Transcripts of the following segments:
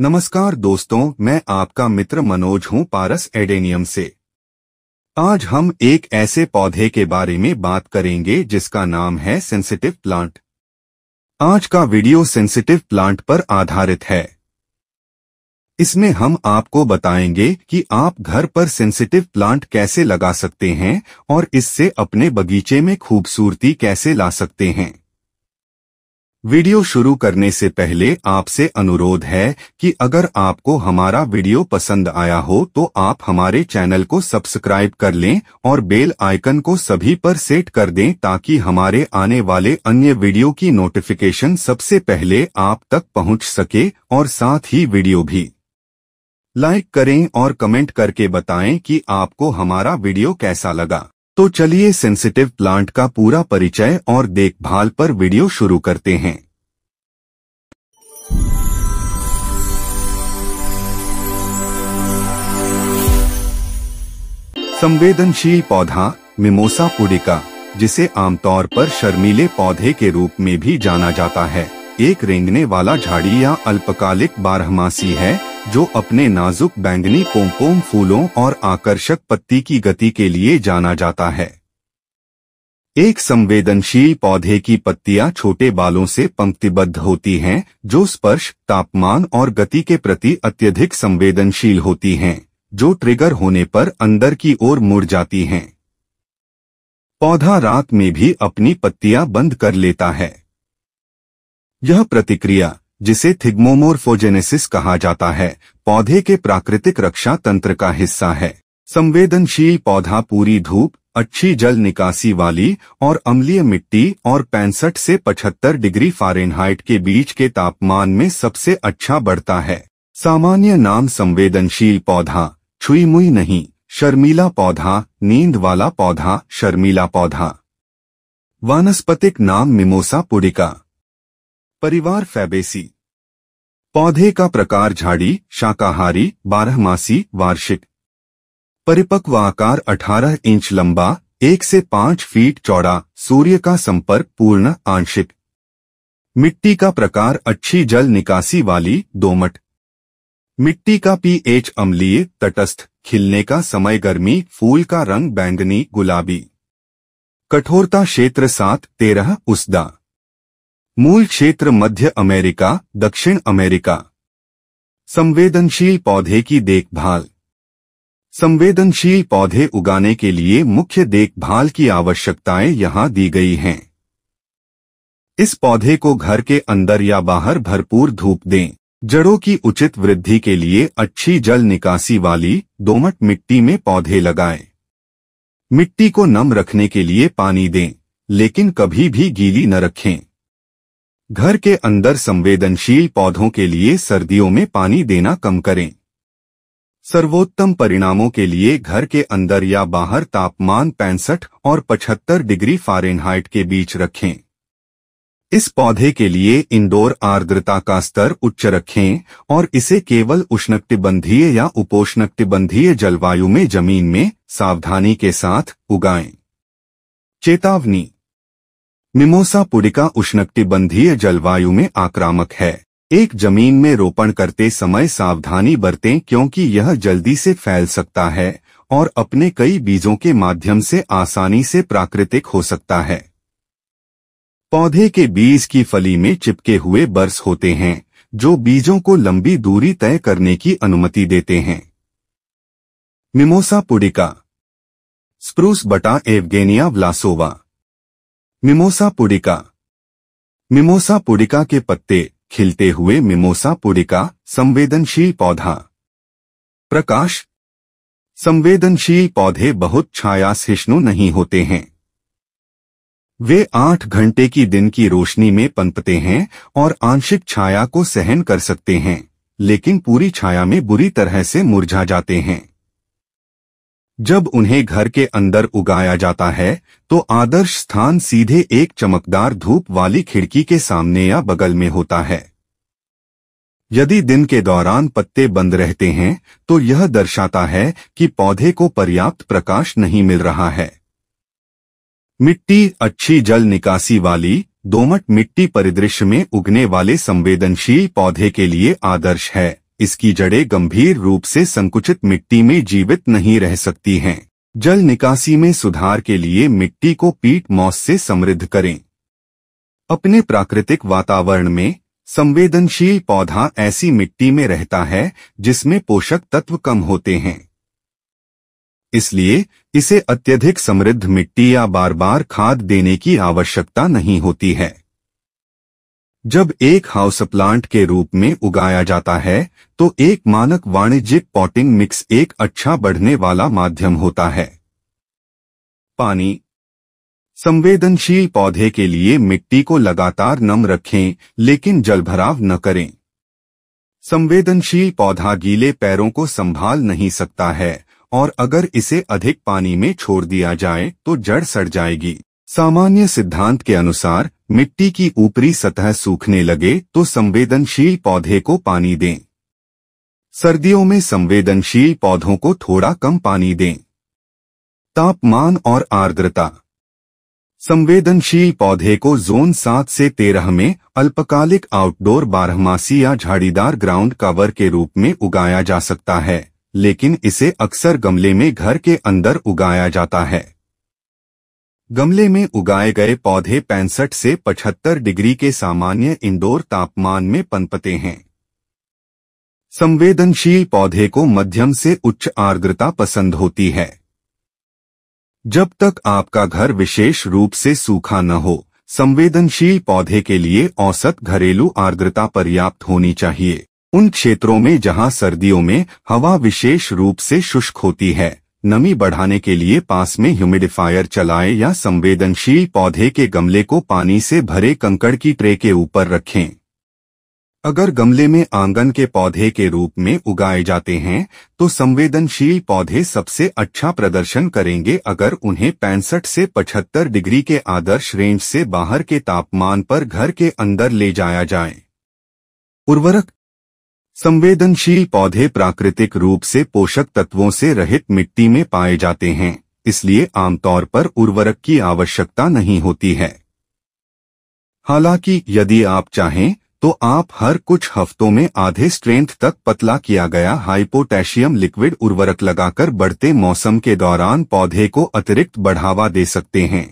नमस्कार दोस्तों, मैं आपका मित्र मनोज हूं पारस एडेनियम से। आज हम एक ऐसे पौधे के बारे में बात करेंगे जिसका नाम है सेंसिटिव प्लांट। आज का वीडियो सेंसिटिव प्लांट पर आधारित है। इसमें हम आपको बताएंगे कि आप घर पर सेंसिटिव प्लांट कैसे लगा सकते हैं और इससे अपने बगीचे में खूबसूरती कैसे ला सकते हैं। वीडियो शुरू करने से पहले आपसे अनुरोध है कि अगर आपको हमारा वीडियो पसंद आया हो तो आप हमारे चैनल को सब्सक्राइब कर लें और बेल आइकन को सभी पर सेट कर दें ताकि हमारे आने वाले अन्य वीडियो की नोटिफिकेशन सबसे पहले आप तक पहुंच सके। और साथ ही वीडियो भी लाइक करें और कमेंट करके बताएं कि आपको हमारा वीडियो कैसा लगा। तो चलिए सेंसिटिव प्लांट का पूरा परिचय और देखभाल पर वीडियो शुरू करते हैं। संवेदनशील पौधा मिमोसा पुडिका, जिसे आमतौर पर शर्मीले पौधे के रूप में भी जाना जाता है, एक रेंगने वाला झाड़ी या अल्पकालिक बारहमासी है जो अपने नाजुक बैंगनी पोम फूलों और आकर्षक पत्ती की गति के लिए जाना जाता है। एक संवेदनशील पौधे की पत्तियां छोटे बालों से पंक्तिबद्ध होती हैं जो स्पर्श, तापमान और गति के प्रति अत्यधिक संवेदनशील होती हैं, जो ट्रिगर होने पर अंदर की ओर मुड़ जाती हैं। पौधा रात में भी अपनी पत्तियां बंद कर लेता है। यह प्रतिक्रिया, जिसे थिग्मोमोर्फोजेनेसिस कहा जाता है, पौधे के प्राकृतिक रक्षा तंत्र का हिस्सा है। संवेदनशील पौधा पूरी धूप, अच्छी जल निकासी वाली और अम्लीय मिट्टी और 65 से 75 डिग्री फ़ारेनहाइट के बीच के तापमान में सबसे अच्छा बढ़ता है। सामान्य नाम संवेदनशील पौधा, छुई-मुई नहीं, शर्मीला पौधा, नींद वाला पौधा, शर्मीला पौधा। वानस्पतिक नाम मिमोसा पुडिका। परिवार फैबेसी। पौधे का प्रकार झाड़ी, शाकाहारी, बारहमासी, वार्षिक। परिपक्व आकार 18 इंच लंबा, 1 से 5 फीट चौड़ा, सूर्य का संपर्क पूर्ण, आंशिक। मिट्टी का प्रकार अच्छी जल निकासी वाली, दोमट। मिट्टी का पीएच अम्लीय, तटस्थ। खिलने का समय गर्मी, फूल का रंग बैंगनी गुलाबी। कठोरता क्षेत्र 7-13 उसदा। मूल क्षेत्र मध्य अमेरिका, दक्षिण अमेरिका। संवेदनशील पौधे की देखभाल। संवेदनशील पौधे उगाने के लिए मुख्य देखभाल की आवश्यकताएं यहां दी गई हैं। इस पौधे को घर के अंदर या बाहर भरपूर धूप दें। जड़ों की उचित वृद्धि के लिए अच्छी जल निकासी वाली, दोमट मिट्टी में पौधे लगाएं। मिट्टी को नम रखने के लिए पानी दें, लेकिन कभी भी गीली न रखें। घर के अंदर संवेदनशील पौधों के लिए सर्दियों में पानी देना कम करें। सर्वोत्तम परिणामों के लिए घर के अंदर या बाहर तापमान 65 और 75 डिग्री फ़ारेनहाइट के बीच रखें। इस पौधे के लिए इंडोर आर्द्रता का स्तर उच्च रखें और इसे केवल उष्णकटिबंधीय या उपोष्णकटिबंधीय जलवायु में जमीन में सावधानी के साथ उगाएं। चेतावनी: मिमोसा पुडिका उष्णकटिबंधीय जलवायु में आक्रामक है। एक जमीन में रोपण करते समय सावधानी बरतें क्योंकि यह जल्दी से फैल सकता है और अपने कई बीजों के माध्यम से आसानी से प्राकृतिक हो सकता है। पौधे के बीज की फली में चिपके हुए बर्स होते हैं जो बीजों को लंबी दूरी तय करने की अनुमति देते हैं। Mimosa pudica. स्प्रूस बटा Evgenia Vlasova. Mimosa pudica. Mimosa pudica के पत्ते, खिलते हुए मिमोसा पुडिका, संवेदनशील पौधा। प्रकाश। संवेदनशील पौधे बहुत छायासहिष्णु नहीं होते हैं। वे 8 घंटे की दिन की रोशनी में पनपते हैं और आंशिक छाया को सहन कर सकते हैं, लेकिन पूरी छाया में बुरी तरह से मुरझा जाते हैं। जब उन्हें घर के अंदर उगाया जाता है तो आदर्श स्थान सीधे एक चमकदार धूप वाली खिड़की के सामने या बगल में होता है। यदि दिन के दौरान पत्ते बंद रहते हैं तो यह दर्शाता है कि पौधे को पर्याप्त प्रकाश नहीं मिल रहा है। मिट्टी अच्छी जल निकासी वाली, दोमट मिट्टी परिदृश्य में उगने वाले संवेदनशील पौधे के लिए आदर्श है। इसकी जड़ें गंभीर रूप से संकुचित मिट्टी में जीवित नहीं रह सकती हैं। जल निकासी में सुधार के लिए मिट्टी को पीट मॉस से समृद्ध करें। अपने प्राकृतिक वातावरण में संवेदनशील पौधा ऐसी मिट्टी में रहता है जिसमें पोषक तत्व कम होते हैं। इसलिए इसे अत्यधिक समृद्ध मिट्टी या बार बार खाद देने की आवश्यकता नहीं होती है। जब एक हाउसप्लांट के रूप में उगाया जाता है तो एक मानक वाणिज्यिक पॉटिंग मिक्स एक अच्छा बढ़ने वाला माध्यम होता है। पानी। संवेदनशील पौधे के लिए मिट्टी को लगातार नम रखें, लेकिन जलभराव न करें। संवेदनशील पौधा गीले पैरों को संभाल नहीं सकता है और अगर इसे अधिक पानी में छोड़ दिया जाए तो जड़ सड़ जाएगी। सामान्य सिद्धांत के अनुसार मिट्टी की ऊपरी सतह सूखने लगे तो संवेदनशील पौधे को पानी दें। सर्दियों में संवेदनशील पौधों को थोड़ा कम पानी दें। तापमान और आर्द्रता। संवेदनशील पौधे को जोन 7 से 13 में अल्पकालिक आउटडोर बारहमासी या झाड़ीदार ग्राउंड कवर के रूप में उगाया जा सकता है, लेकिन इसे अक्सर गमले में घर के अंदर उगाया जाता है। गमले में उगाए गए पौधे 65 से 75 डिग्री के सामान्य इंडोर तापमान में पनपते हैं। संवेदनशील पौधे को मध्यम से उच्च आर्द्रता पसंद होती है। जब तक आपका घर विशेष रूप से सूखा न हो, संवेदनशील पौधे के लिए औसत घरेलू आर्द्रता पर्याप्त होनी चाहिए। उन क्षेत्रों में जहां सर्दियों में हवा विशेष रूप से शुष्क होती है, नमी बढ़ाने के लिए पास में ह्यूमिडिफायर चलाएं या संवेदनशील पौधे के गमले को पानी से भरे कंकड़ की ट्रे के ऊपर रखें। अगर गमले में आंगन के पौधे के रूप में उगाए जाते हैं तो संवेदनशील पौधे सबसे अच्छा प्रदर्शन करेंगे अगर उन्हें 65 से 75 डिग्री के आदर्श रेंज से बाहर के तापमान पर घर के अंदर ले जाया जाए। उर्वरक। संवेदनशील पौधे प्राकृतिक रूप से पोषक तत्वों से रहित मिट्टी में पाए जाते हैं, इसलिए आमतौर पर उर्वरक की आवश्यकता नहीं होती है। हालांकि यदि आप चाहें तो आप हर कुछ हफ्तों में आधे स्ट्रेंथ तक पतला किया गया हाई पोटेशियम लिक्विड उर्वरक लगाकर बढ़ते मौसम के दौरान पौधे को अतिरिक्त बढ़ावा दे सकते हैं।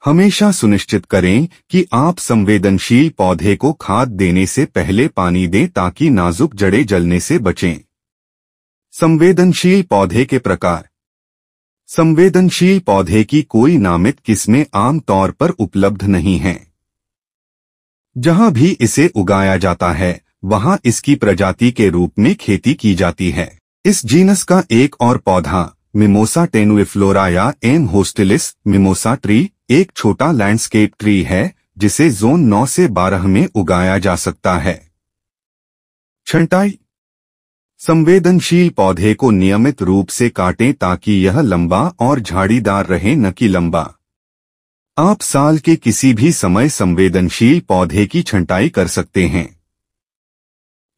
हमेशा सुनिश्चित करें कि आप संवेदनशील पौधे को खाद देने से पहले पानी दें ताकि नाजुक जड़ें जलने से बचें। संवेदनशील पौधे के प्रकार। संवेदनशील पौधे की कोई नामित किस्में आम तौर पर उपलब्ध नहीं हैं। जहां भी इसे उगाया जाता है वहां इसकी प्रजाति के रूप में खेती की जाती है। इस जीनस का एक और पौधा मिमोसा टेनुइफ्लोरा या एम होस्टिलिस मिमोसा ट्री एक छोटा लैंडस्केप ट्री है जिसे जोन 9 से 12 में उगाया जा सकता है। छंटाई। संवेदनशील पौधे को नियमित रूप से काटें ताकि यह लंबा और झाड़ीदार रहे, न कि लंबा। आप साल के किसी भी समय संवेदनशील पौधे की छंटाई कर सकते हैं।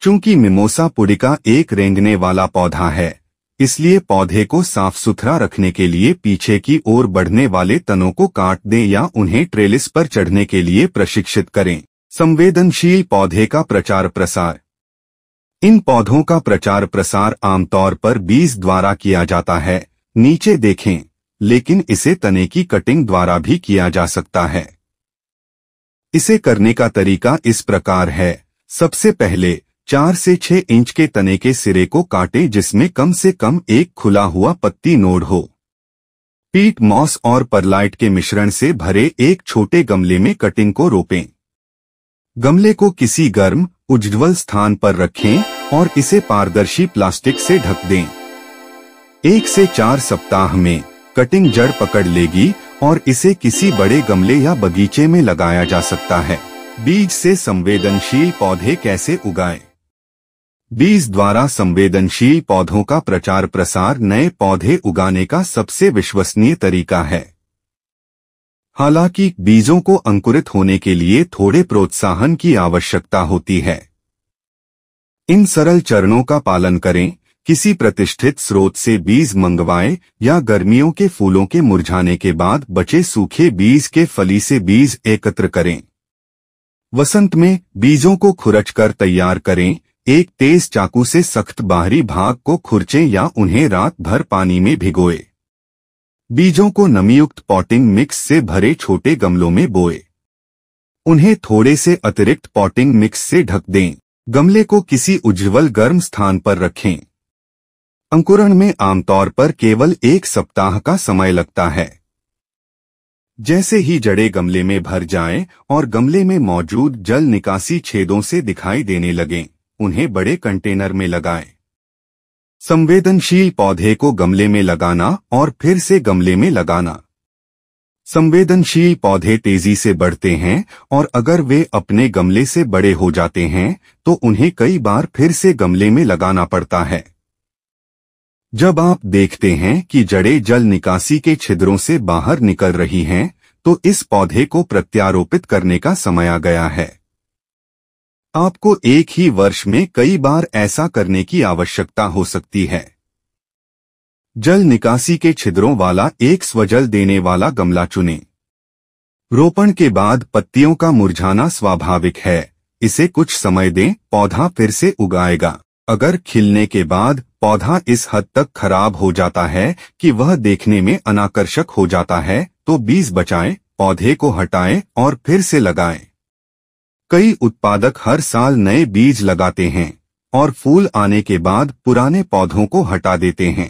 चूंकि मिमोसा पुडिका एक रेंगने वाला पौधा है, इसलिए पौधे को साफ सुथरा रखने के लिए पीछे की ओर बढ़ने वाले तनों को काट दें या उन्हें ट्रेलिस पर चढ़ने के लिए प्रशिक्षित करें। संवेदनशील पौधे का प्रचार प्रसार। इन पौधों का प्रचार प्रसार आमतौर पर बीज द्वारा किया जाता है, नीचे देखें, लेकिन इसे तने की कटिंग द्वारा भी किया जा सकता है। इसे करने का तरीका इस प्रकार है। सबसे पहले 4 से 6 इंच के तने के सिरे को काटें जिसमें कम से कम एक खुला हुआ पत्ती नोड हो। पीट मॉस और परलाइट के मिश्रण से भरे एक छोटे गमले में कटिंग को रोपें। गमले को किसी गर्म, उज्ज्वल स्थान पर रखें और इसे पारदर्शी प्लास्टिक से ढक दें। 1 से 4 सप्ताह में कटिंग जड़ पकड़ लेगी और इसे किसी बड़े गमले या बगीचे में लगाया जा सकता है। बीज से संवेदनशील पौधे कैसे उगाएं? बीज द्वारा संवेदनशील पौधों का प्रचार प्रसार नए पौधे उगाने का सबसे विश्वसनीय तरीका है। हालांकि बीजों को अंकुरित होने के लिए थोड़े प्रोत्साहन की आवश्यकता होती है। इन सरल चरणों का पालन करें। किसी प्रतिष्ठित स्रोत से बीज मंगवाएं या गर्मियों के फूलों के मुरझाने के बाद बचे सूखे बीज के फली से बीज एकत्र करें। वसंत में बीजों को खुरच कर तैयार करें एक तेज चाकू से सख्त बाहरी भाग को खुरचें या उन्हें रात भर पानी में भिगोए। बीजों को नमीयुक्त पॉटिंग मिक्स से भरे छोटे गमलों में बोए। उन्हें थोड़े से अतिरिक्त पॉटिंग मिक्स से ढक दें। गमले को किसी उज्ज्वल गर्म स्थान पर रखें। अंकुरण में आमतौर पर केवल 1 सप्ताह का समय लगता है। जैसे ही जड़ें गमले में भर जाएं और गमले में मौजूद जल निकासी छेदों से दिखाई देने लगें, उन्हें बड़े कंटेनर में लगाएं। संवेदनशील पौधे को गमले में लगाना और फिर से गमले में लगाना। संवेदनशील पौधे तेजी से बढ़ते हैं और अगर वे अपने गमले से बड़े हो जाते हैं तो उन्हें कई बार फिर से गमले में लगाना पड़ता है। जब आप देखते हैं कि जड़ें जल निकासी के छिद्रों से बाहर निकल रही हैं, तो इस पौधे को प्रत्यारोपित करने का समय आ गया है। आपको एक ही वर्ष में कई बार ऐसा करने की आवश्यकता हो सकती है। जल निकासी के छिद्रों वाला एक स्वजल देने वाला गमला चुनें। रोपण के बाद पत्तियों का मुरझाना स्वाभाविक है, इसे कुछ समय दें, पौधा फिर से उगाएगा। अगर खिलने के बाद पौधा इस हद तक खराब हो जाता है कि वह देखने में अनाकर्षक हो जाता है, तो बीज बचाएं, पौधे को हटाएं और फिर से लगाएं। कई उत्पादक हर साल नए बीज लगाते हैं और फूल आने के बाद पुराने पौधों को हटा देते हैं।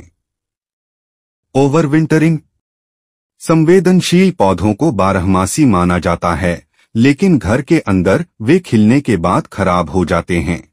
ओवरविंटरिंग। संवेदनशील पौधों को बारहमासी माना जाता है, लेकिन घर के अंदर वे खिलने के बाद खराब हो जाते हैं।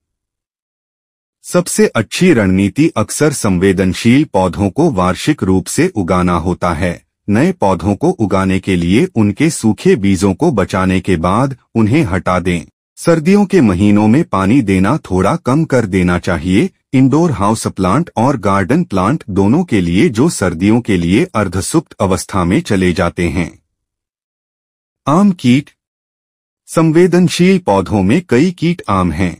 सबसे अच्छी रणनीति अक्सर संवेदनशील पौधों को वार्षिक रूप से उगाना होता है। नए पौधों को उगाने के लिए उनके सूखे बीजों को बचाने के बाद उन्हें हटा दें। सर्दियों के महीनों में पानी देना थोड़ा कम कर देना चाहिए। इंडोर हाउस प्लांट और गार्डन प्लांट दोनों के लिए जो सर्दियों के लिए अर्धसुप्त अवस्था में चले जाते हैं। आम कीट। संवेदनशील पौधों में कई कीट आम हैं।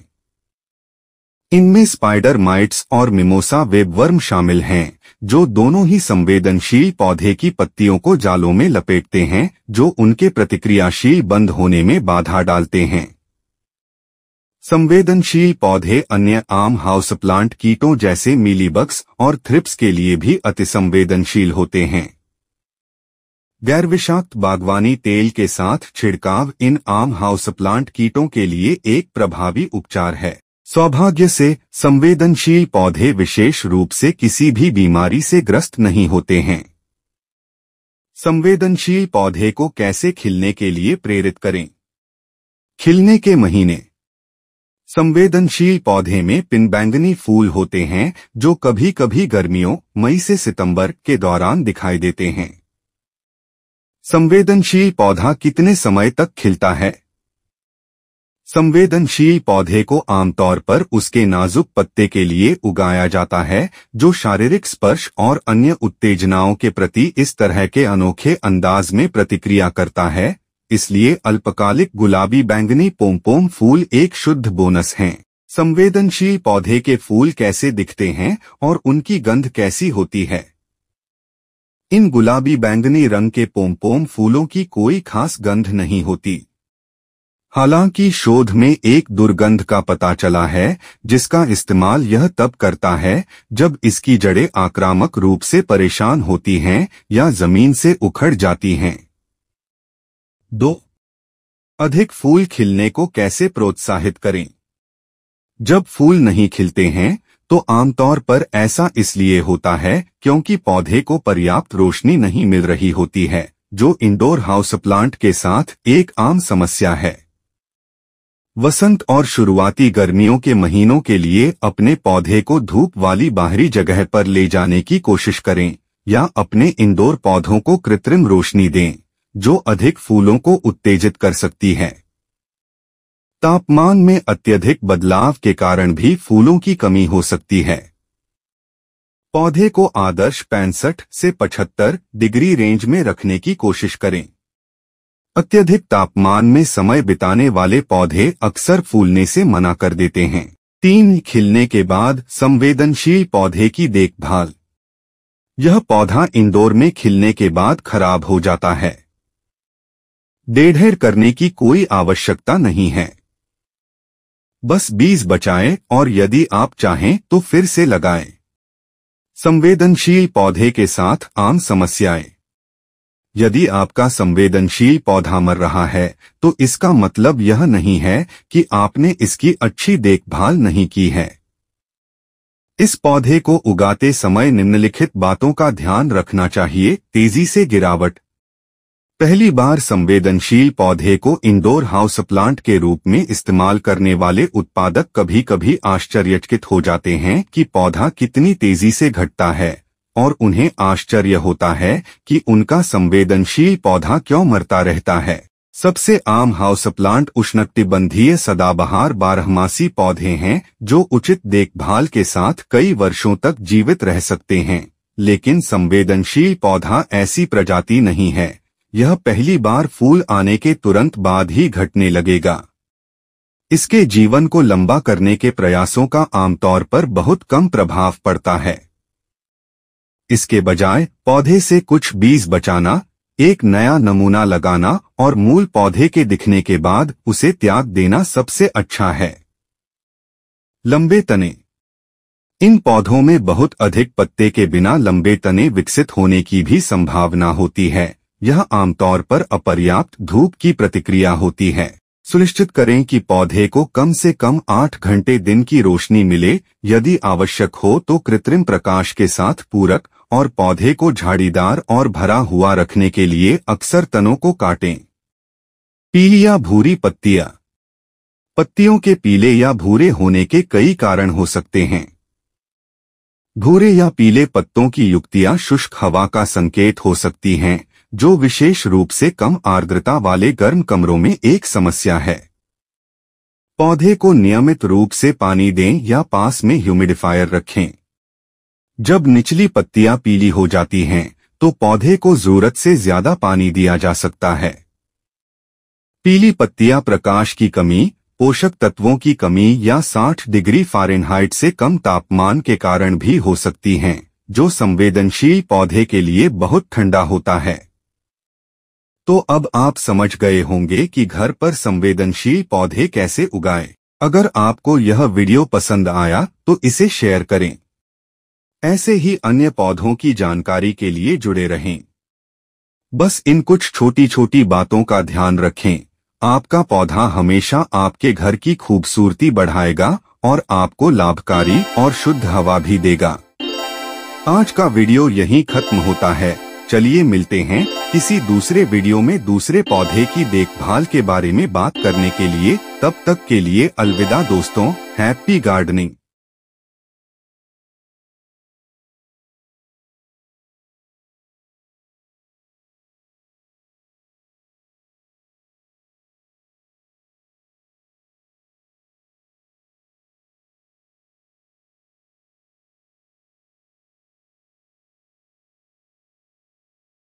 इनमें स्पाइडर माइट्स और मिमोसा वेबवर्म शामिल हैं, जो दोनों ही संवेदनशील पौधे की पत्तियों को जालों में लपेटते हैं, जो उनके प्रतिक्रियाशील बंद होने में बाधा डालते हैं। संवेदनशील पौधे अन्य आम हाउस प्लांट कीटों जैसे मीलीबग्स और थ्रिप्स के लिए भी अतिसंवेदनशील होते हैं। गैर विषाक्त बागवानी तेल के साथ छिड़काव इन आम हाउस प्लांट कीटों के लिए एक प्रभावी उपचार है। सौभाग्य से संवेदनशील पौधे विशेष रूप से किसी भी बीमारी से ग्रस्त नहीं होते हैं। संवेदनशील पौधे को कैसे खिलने के लिए प्रेरित करें? खिलने के महीने। संवेदनशील पौधे में पिनबैंगनी फूल होते हैं, जो कभी कभी गर्मियों मई से सितंबर के दौरान दिखाई देते हैं। संवेदनशील पौधा कितने समय तक खिलता है? संवेदनशील पौधे को आमतौर पर उसके नाजुक पत्ते के लिए उगाया जाता है, जो शारीरिक स्पर्श और अन्य उत्तेजनाओं के प्रति इस तरह के अनोखे अंदाज में प्रतिक्रिया करता है। इसलिए अल्पकालिक गुलाबी बैंगनी पोम फूल एक शुद्ध बोनस हैं। संवेदनशील पौधे के फूल कैसे दिखते हैं और उनकी गंध कैसी होती है? इन गुलाबी बैंगनी रंग के पोम फूलों की कोई खास गंध नहीं होती। हालांकि शोध में एक दुर्गंध का पता चला है, जिसका इस्तेमाल यह तब करता है जब इसकी जड़ें आक्रामक रूप से परेशान होती हैं या जमीन से उखड़ जाती हैं। 2. अधिक फूल खिलने को कैसे प्रोत्साहित करें? जब फूल नहीं खिलते हैं तो आमतौर पर ऐसा इसलिए होता है क्योंकि पौधे को पर्याप्त रोशनी नहीं मिल रही होती है, जो इंडोर हाउस प्लांट के साथ एक आम समस्या है। वसंत और शुरुआती गर्मियों के महीनों के लिए अपने पौधे को धूप वाली बाहरी जगह पर ले जाने की कोशिश करें या अपने इंडोर पौधों को कृत्रिम रोशनी दें, जो अधिक फूलों को उत्तेजित कर सकती है। तापमान में अत्यधिक बदलाव के कारण भी फूलों की कमी हो सकती है। पौधे को आदर्श 65 से 75 डिग्री रेंज में रखने की कोशिश करें। अत्यधिक तापमान में समय बिताने वाले पौधे अक्सर फूलने से मना कर देते हैं। 3. खिलने के बाद संवेदनशील पौधे की देखभाल। यह पौधा इंडोर में खिलने के बाद खराब हो जाता है। देखभाल करने की कोई आवश्यकता नहीं है। बस बीज बचाएं और यदि आप चाहें तो फिर से लगाएं। संवेदनशील पौधे के साथ आम समस्याएं। यदि आपका संवेदनशील पौधा मर रहा है तो इसका मतलब यह नहीं है कि आपने इसकी अच्छी देखभाल नहीं की है। इस पौधे को उगाते समय निम्नलिखित बातों का ध्यान रखना चाहिए। तेजी से गिरावट। पहली बार संवेदनशील पौधे को इंडोर हाउस प्लांट के रूप में इस्तेमाल करने वाले उत्पादक कभी कभी आश्चर्यचकित हो जाते हैं कि पौधा कितनी तेजी से घटता है, और उन्हें आश्चर्य होता है कि उनका संवेदनशील पौधा क्यों मरता रहता है। सबसे आम हाउस प्लांट उष्णकटिबंधीय सदाबहार बारहमासी पौधे हैं जो उचित देखभाल के साथ कई वर्षों तक जीवित रह सकते हैं, लेकिन संवेदनशील पौधा ऐसी प्रजाति नहीं है। यह पहली बार फूल आने के तुरंत बाद ही घटने लगेगा। इसके जीवन को लंबा करने के प्रयासों का आमतौर पर बहुत कम प्रभाव पड़ता है। इसके बजाय पौधे से कुछ बीज बचाना, एक नया नमूना लगाना और मूल पौधे के दिखने के बाद उसे त्याग देना सबसे अच्छा है। लंबे तने। इन पौधों में बहुत अधिक पत्ते के बिना लंबे तने विकसित होने की भी संभावना होती है। यह आमतौर पर अपर्याप्त धूप की प्रतिक्रिया होती है। सुनिश्चित करें कि पौधे को कम से कम 8 घंटे दिन की रोशनी मिले। यदि आवश्यक हो तो कृत्रिम प्रकाश के साथ पूरक और पौधे को झाड़ीदार और भरा हुआ रखने के लिए अक्सर तनों को काटें। पीली या भूरी पत्तियां। पत्तियों के पीले या भूरे होने के कई कारण हो सकते हैं। भूरे या पीले पत्तों की युक्तियां शुष्क हवा का संकेत हो सकती हैं, जो विशेष रूप से कम आर्द्रता वाले गर्म कमरों में एक समस्या है। पौधे को नियमित रूप से पानी दें या पास में ह्यूमिडिफायर रखें। जब निचली पत्तियां पीली हो जाती हैं तो पौधे को जरूरत से ज्यादा पानी दिया जा सकता है। पीली पत्तियां प्रकाश की कमी, पोषक तत्वों की कमी या 60 डिग्री फ़ारेनहाइट से कम तापमान के कारण भी हो सकती हैं, जो संवेदनशील पौधे के लिए बहुत ठंडा होता है। तो अब आप समझ गए होंगे कि घर पर संवेदनशील पौधे कैसे उगाएं। अगर आपको यह वीडियो पसंद आया तो इसे शेयर करें। ऐसे ही अन्य पौधों की जानकारी के लिए जुड़े रहें। बस इन कुछ छोटी छोटी बातों का ध्यान रखें। आपका पौधा हमेशा आपके घर की खूबसूरती बढ़ाएगा और आपको लाभकारी और शुद्ध हवा भी देगा। आज का वीडियो यहीं खत्म होता है। चलिए मिलते हैं किसी दूसरे वीडियो में दूसरे पौधे की देखभाल के बारे में बात करने के लिए। तब तक के लिए अलविदा दोस्तों। Happy gardening.